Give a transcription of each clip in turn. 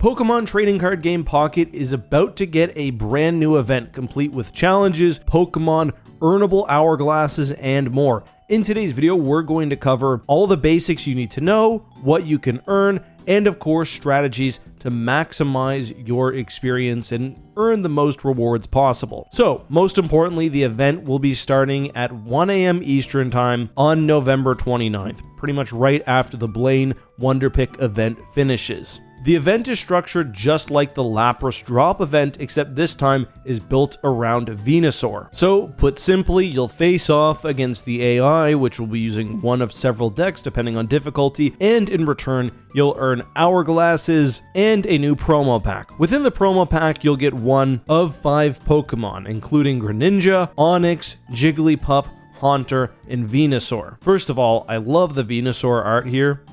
Pokemon Trading Card Game Pocket is about to get a brand new event complete with challenges, Pokemon, earnable hourglasses, and more. In today's video, we're going to cover all the basics you need to know, what you can earn, and of course, strategies to maximize your experience and earn the most rewards possible. So, most importantly, the event will be starting at 1 a.m. Eastern Time on November 29th, pretty much right after the Blaine Wonder Pick event finishes. The event is structured just like the Lapras drop event, except this time is built around Venusaur. So, put simply, you'll face off against the AI, which will be using one of several decks depending on difficulty, and in return, you'll earn hourglasses and a new promo pack. Within the promo pack, you'll get one of 5 Pokemon, including Greninja, Onix, Jigglypuff, Haunter, and Venusaur. First of all, I love the Venusaur art here.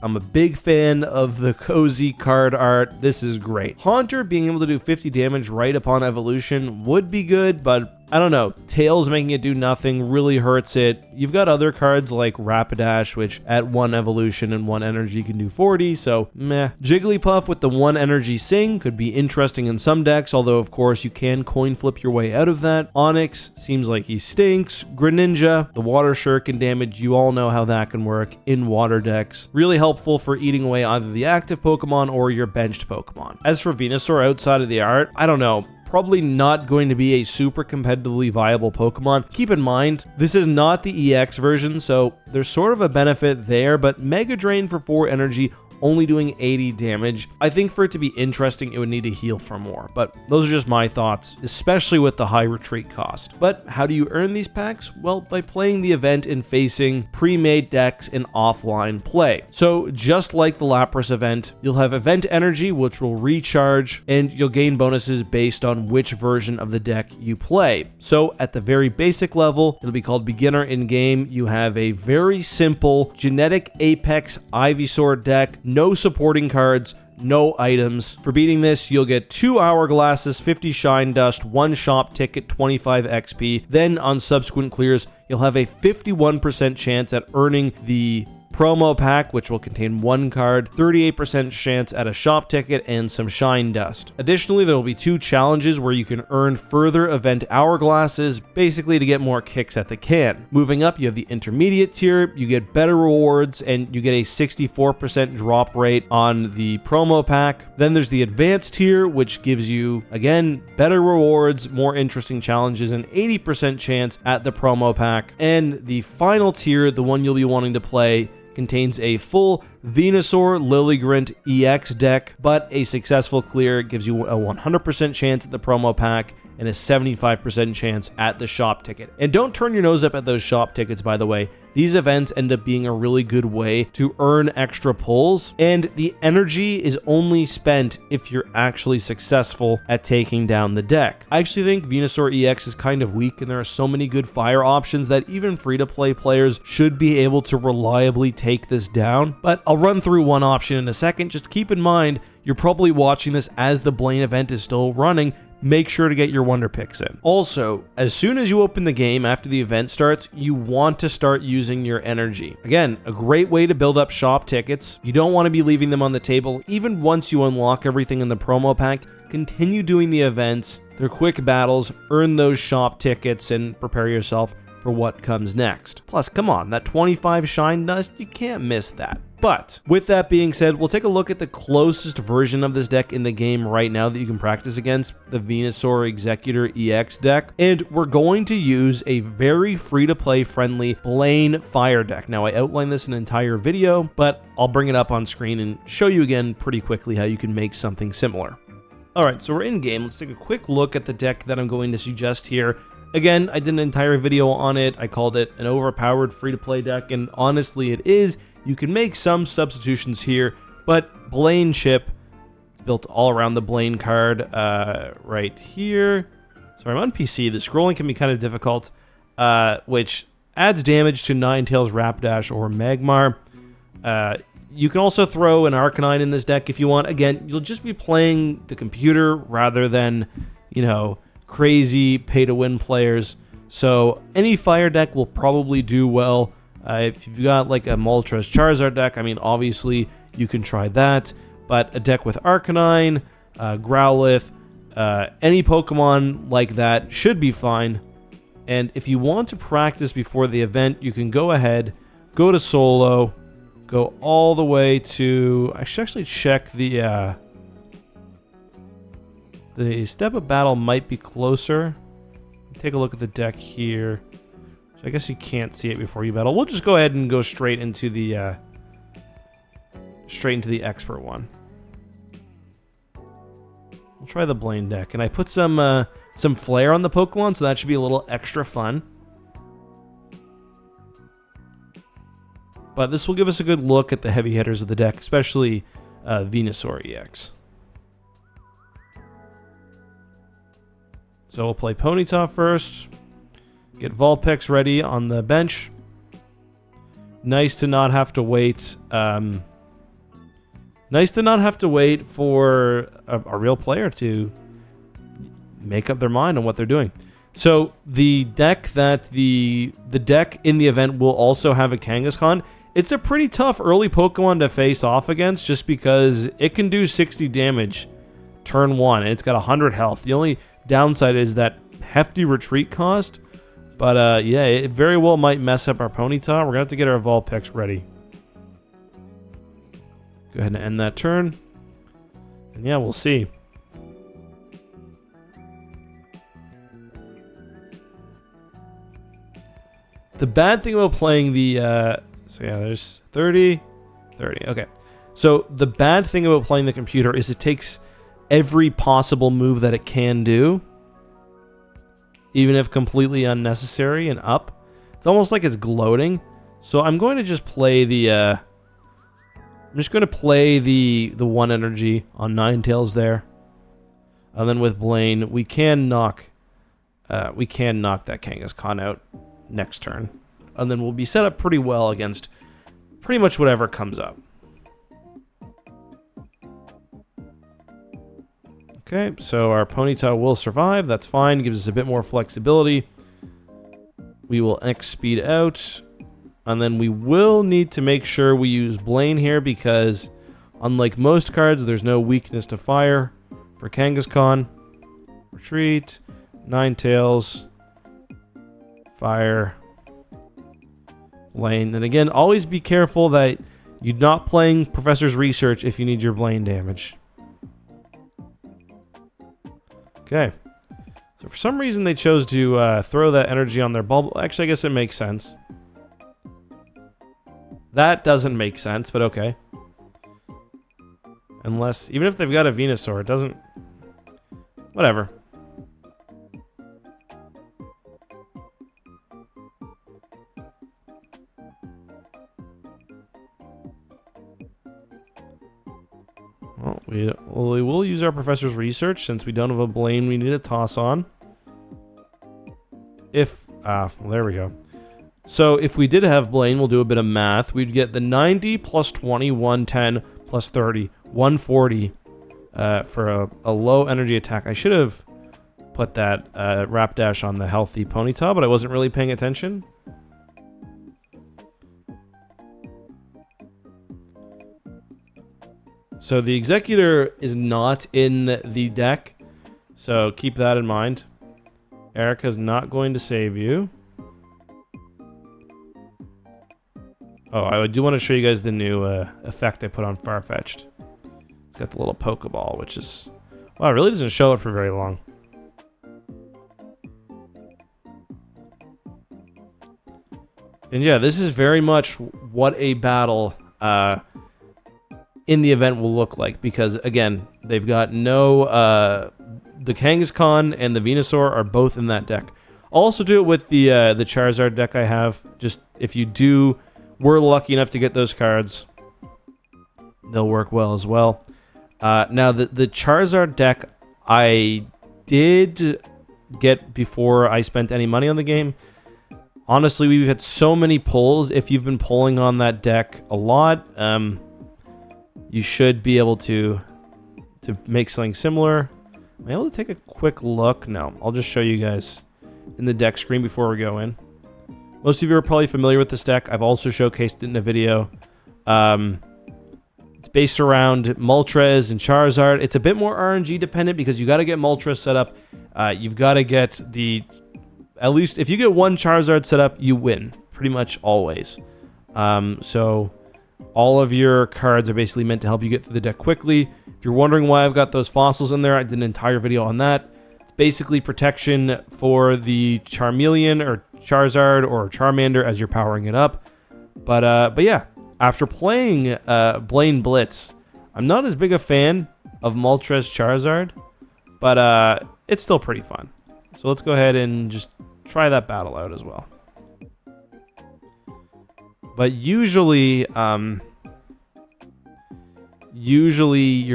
I'm a big fan of the cozy card art. This is great. Haunter being able to do 50 damage right upon evolution would be good, but I don't know. Tails making it do nothing really hurts it. You've got other cards like Rapidash, which at 1 evolution and 1 energy can do 40, so meh. Jigglypuff with the 1 energy sing could be interesting in some decks, although of course you can coin flip your way out of that. Onix seems like he stinks. Greninja, the water shuriken damage, you all know how that can work in water decks. Really helpful for eating away either the active Pokemon or your benched Pokemon. As for Venusaur outside of the art, I don't know. Probably not going to be a super competitively viable Pokemon. Keep in mind, this is not the EX version, so there's sort of a benefit there, but Mega Drain for 4 energy, only doing 80 damage. I think for it to be interesting, it would need to heal for more, but those are just my thoughts, especially with the high retreat cost. But how do you earn these packs? Well, by playing the event and facing pre-made decks in offline play. So just like the Lapras event, you'll have event energy, which will recharge, and you'll gain bonuses based on which version of the deck you play. So at the very basic level, it'll be called beginner in game. You have a very simple genetic Apex Ivysaur deck, no supporting cards, no items. For beating this, you'll get 2 hourglasses, 50 shine dust, 1 shop ticket, 25 XP. Then on subsequent clears, you'll have a 51% chance at earning the promo pack, which will contain 1 card, 38% chance at a shop ticket, and some shine dust. Additionally, there will be 2 challenges where you can earn further event hourglasses, basically to get more kicks at the can. Moving up, you have the intermediate tier, you get better rewards, and you get a 64% drop rate on the promo pack. Then there's the advanced tier, which gives you, again, better rewards, more interesting challenges, and 80% chance at the promo pack. And the final tier, the one you'll be wanting to play, contains a full Venusaur Lilligant EX deck, but a successful clear gives you a 100% chance at the promo pack and a 75% chance at the shop ticket. And don't turn your nose up at those shop tickets, by the way. These events end up being a really good way to earn extra pulls, and the energy is only spent if you're actually successful at taking down the deck. I actually think Venusaur EX is kind of weak, and there are so many good fire options that even free-to-play players should be able to reliably take this down. But I'll run through one option in a second. Just keep in mind, you're probably watching this as the Blaine event is still running. Make sure to get your wonder picks in. Also, as soon as you open the game after the event starts, you want to start using your energy. Again, a great way to build up shop tickets. You don't want to be leaving them on the table. Even once you unlock everything in the promo pack, continue doing the events. They're quick battles, earn those shop tickets, and prepare yourself for what comes next. Plus, come on, that 25 shine dust, you can't miss that. But with that being said, we'll take a look at the closest version of this deck in the game right now that you can practice against, the Venusaur Executor EX deck. And we're going to use a very free-to-play friendly Blaine Fire deck. Now, I outlined this in an entire video, but I'll bring it up on screen and show you again pretty quickly how you can make something similar. Alright, so we're in game. Let's take a quick look at the deck that I'm going to suggest here. Again, I did an entire video on it. I called it an overpowered free-to-play deck, and honestly, it is. You can make some substitutions here, but Blaine chip, it's built all around the Blaine card right here. Sorry, I'm on PC. The scrolling can be kind of difficult, which adds damage to Ninetales, Rapidash, or Magmar. You can also throw an Arcanine in this deck if you want. Again, you'll just be playing the computer rather than, you know, crazy pay-to-win players. So any fire deck will probably do well. If you've got like a Moltres Charizard deck, I mean, obviously you can try that. But a deck with Arcanine, Growlithe, any Pokemon like that should be fine. And if you want to practice before the event, you can go ahead, go to solo, go all the way to... I should actually check the step of battle might be closer. Take a look at the deck here. So I guess you can't see it before you battle. We'll just go ahead and go straight into the expert one. We'll try the Blaine deck, and I put some flair on the Pokemon, so that should be a little extra fun. But this will give us a good look at the heavy hitters of the deck, especially Venusaur EX. So we'll play Ponyta first. Get Vulpix ready on the bench. Nice to not have to wait. Nice to not have to wait for a real player to make up their mind on what they're doing. So the deck in the event will also have a Kangaskhan. It's a pretty tough early Pokemon to face off against, just because it can do 60 damage turn 1, and it's got 100 health. The only downside is that hefty retreat cost, but yeah, it very well might mess up our Ponyta. We're gonna have to get our Vulpix ready. Go ahead and end that turn, and yeah, we'll see. The bad thing about playing the so yeah, there's 30, okay. So the bad thing about playing the computer is it takes every possible move that it can do, even if completely unnecessary and up. It's almost like it's gloating. So I'm going to just play the the 1 energy on Ninetales there. And then with Blaine, we can knock that Kangaskhan out next turn. And then we'll be set up pretty well against pretty much whatever comes up. Okay, so our Ponyta will survive. That's fine. Gives us a bit more flexibility. We will X speed out. And then we will need to make sure we use Blaine here, because unlike most cards, there's no weakness to fire for Kangaskhan. Retreat, Ninetales, fire, Blaine. And again, always be careful that you're not playing Professor's Research if you need your Blaine damage. Okay. So for some reason they chose to throw that energy on their bubble. Actually, I guess it makes sense. That doesn't make sense, but okay. Unless, even if they've got a Venusaur, it doesn't... Whatever. Well, we will use our Professor's Research, since we don't have a Blaine we need to toss on. Well, there we go. So if we did have Blaine, we'll do a bit of math. We'd get the 90 plus 20, 110 plus 30, 140 for a low energy attack. I should have put that Rapidash on the healthy Ponyta, but I wasn't really paying attention. So the Executor is not in the deck, so keep that in mind. Erica's not going to save you. Oh, I do want to show you guys the new effect I put on Farfetch'd. It's got the little Pokeball, which is... Wow, it really doesn't show it for very long. And yeah, this is very much what a battle in the event will look like, because again, they've got no... the Kangaskhan and the Venusaur are both in that deck. I'll also do it with the Charizard deck I have. Just if you were lucky enough to get those cards, they'll work well as well. Now, the Charizard deck I did get before I spent any money on the game. Honestly, we've had so many pulls. If you've been pulling on that deck a lot, you should be able to make something similar. Am I able to take a quick look? No, I'll just show you guys in the deck screen before we go in. Most of you are probably familiar with this deck. I've also showcased it in a video. It's It's based around Moltres and Charizard. It's a bit more RNG dependent because you got to get Moltres set up. You've got to get at least if you get one Charizard set up, you win pretty much always. So all of your cards are basically meant to help you get through the deck quickly. If you're wondering why I've got those fossils in there, I did an entire video on that. It's basically protection for the Charmeleon or Charizard or Charmander as you're powering it up. But yeah, after playing Blaine Blitz, I'm not as big a fan of Moltres Charizard, but it's still pretty fun. So let's go ahead and just try that battle out as well. But usually your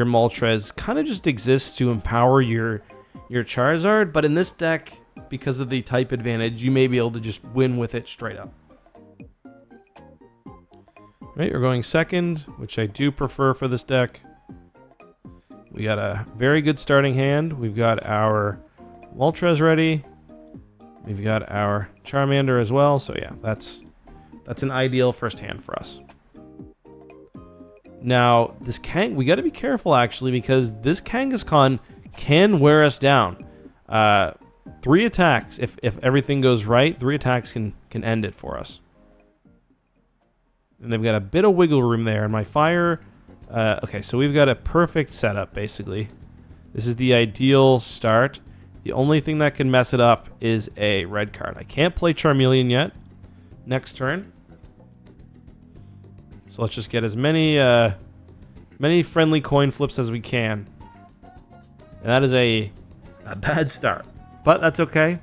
Moltres kind of just exists to empower your Charizard, but in this deck, because of the type advantage, you may be able to just win with it straight up. Right, we're going second, which I do prefer for this deck. We got a very good starting hand. We've got our Moltres ready. We've got our Charmander as well. So yeah, that's an ideal first hand for us. Now, we got to be careful actually, because this Kangaskhan can wear us down. 3 attacks, if everything goes right, 3 attacks can end it for us. And they've got a bit of wiggle room there. And my fire, okay, so we've got a perfect setup basically. This is the ideal start. The only thing that can mess it up is a red card. I can't play Charmeleon yet. Next turn. So let's just get as many friendly coin flips as we can. And that is a bad start, but that's okay.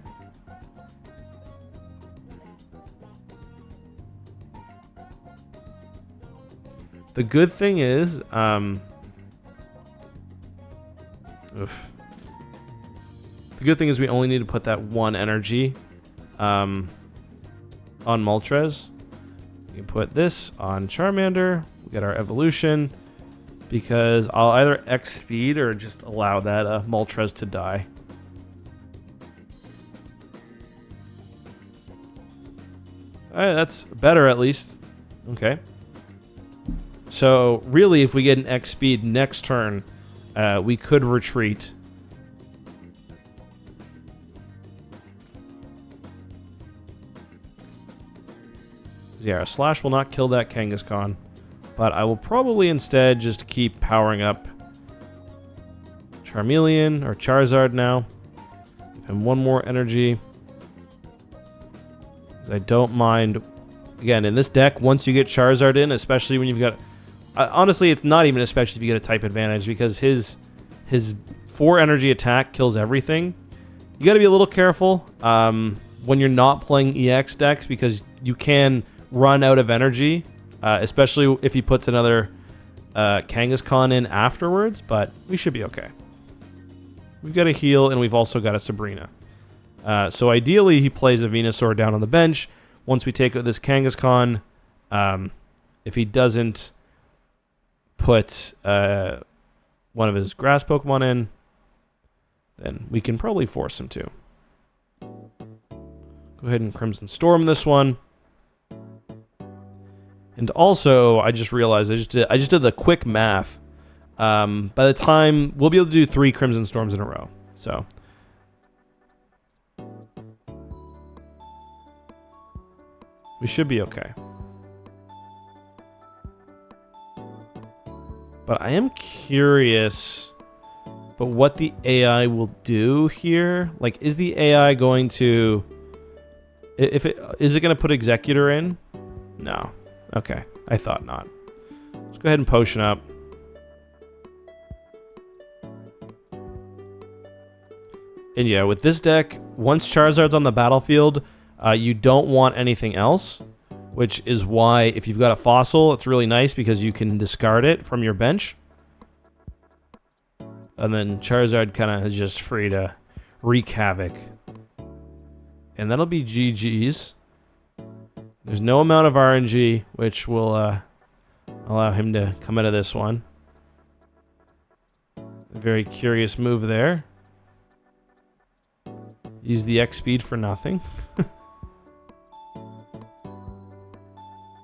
The good thing is, the good thing is we only need to put that 1 energy on Moltres. We can put this on Charmander. We'll get our evolution, because I'll either X speed or just allow that Moltres to die. Alright, that's better at least. Okay. So really, if we get an X speed next turn, we could retreat. Yeah, a slash will not kill that Kangaskhan, but I will probably instead just keep powering up Charmeleon or Charizard now. Give him 1 more energy. Because I don't mind. Again, in this deck, once you get Charizard in, especially when you've got... honestly, it's not even especially if you get a type advantage, because his 4 energy attack kills everything. You got to be a little careful when you're not playing EX decks, because you can run out of energy, especially if he puts another Kangaskhan in afterwards, but we should be okay. We've got a heal, and we've also got a Sabrina. So ideally, he plays a Venusaur down on the bench. Once we take out this Kangaskhan, if he doesn't put one of his grass Pokemon in, then we can probably force him to. Go ahead and Crimson Storm this one. And also, I just realized I just did the quick math. By the time we'll be able to do 3 Crimson Storms in a row, so we should be okay. But I am curious about what the AI will do here. Like, is the AI going to... Is it going to put Executor in? No. Okay. I thought not. Let's go ahead and potion up. And yeah, with this deck, once Charizard's on the battlefield, you don't want anything else, which is why if you've got a fossil, it's really nice because you can discard it from your bench. And then Charizard kind of is just free to wreak havoc. And that'll be GG's. There's no amount of RNG, which will allow him to come out of this one. A very curious move there. Use the X speed for nothing.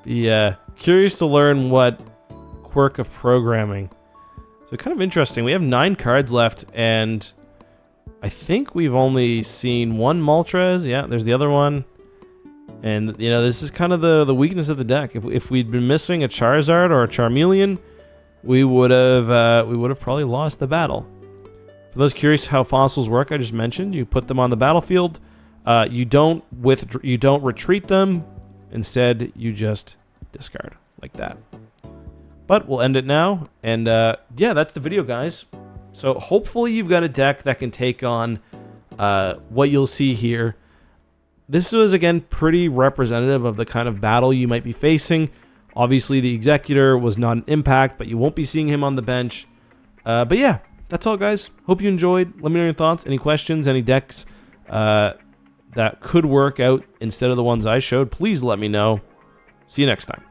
Be curious to learn what quirk of programming. So kind of interesting. We have 9 cards left, and I think we've only seen one Moltres. Yeah, there's the other one. And, you know, this is kind of the weakness of the deck. If we'd been missing a Charizard or a Charmeleon, we would have probably lost the battle. For those curious how fossils work, I just mentioned, you put them on the battlefield. You don't retreat them. Instead, you just discard like that. But we'll end it now. And yeah, that's the video, guys. So hopefully you've got a deck that can take on what you'll see here. This was, again, pretty representative of the kind of battle you might be facing. Obviously, the Executor was not an impact, but you won't be seeing him on the bench. But yeah, that's all, guys. Hope you enjoyed. Let me know your thoughts. Any questions, any decks that could work out instead of the ones I showed, please let me know. See you next time.